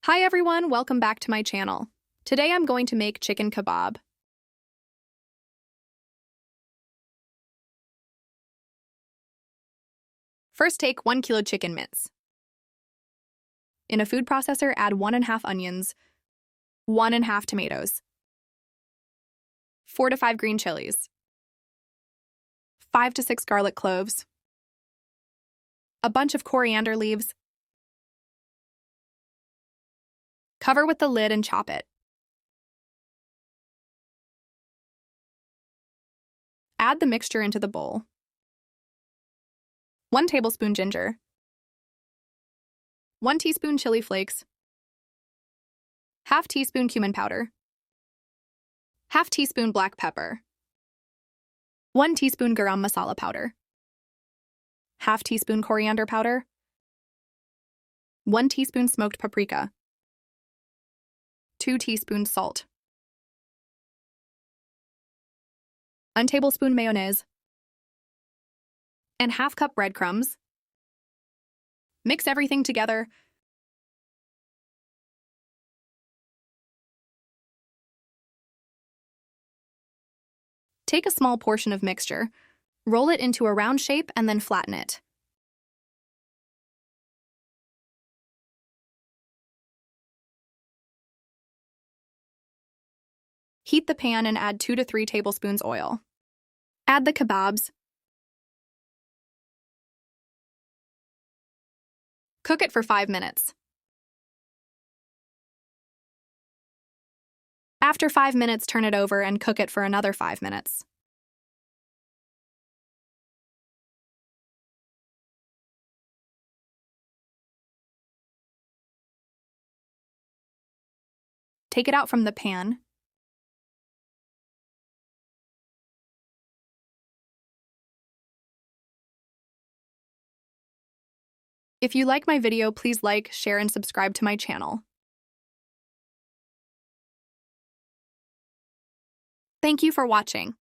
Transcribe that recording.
Hi everyone, welcome back to my channel. Today I'm going to make chicken kebab. First take 1 kilo chicken mince. In a food processor, add 1½ onions, 1½ tomatoes, 4 to 5 green chilies, 5 to 6 garlic cloves, a bunch of coriander leaves. Cover with the lid and chop it. Add the mixture into the bowl. 1 tablespoon ginger, 1 teaspoon chili flakes, ½ teaspoon cumin powder, ½ teaspoon black pepper, 1 teaspoon garam masala powder, ½ teaspoon coriander powder, 1 teaspoon smoked paprika, 2 teaspoons salt, 1 tablespoon mayonnaise, and ½ cup breadcrumbs. Mix everything together. Take a small portion of mixture, roll it into a round shape, and then flatten it. Heat the pan and add 2 to 3 tablespoons oil. Add the kebabs. Cook it for 5 minutes. After 5 minutes, turn it over and cook it for another 5 minutes. Take it out from the pan. If you like my video, please like, share, and subscribe to my channel. Thank you for watching.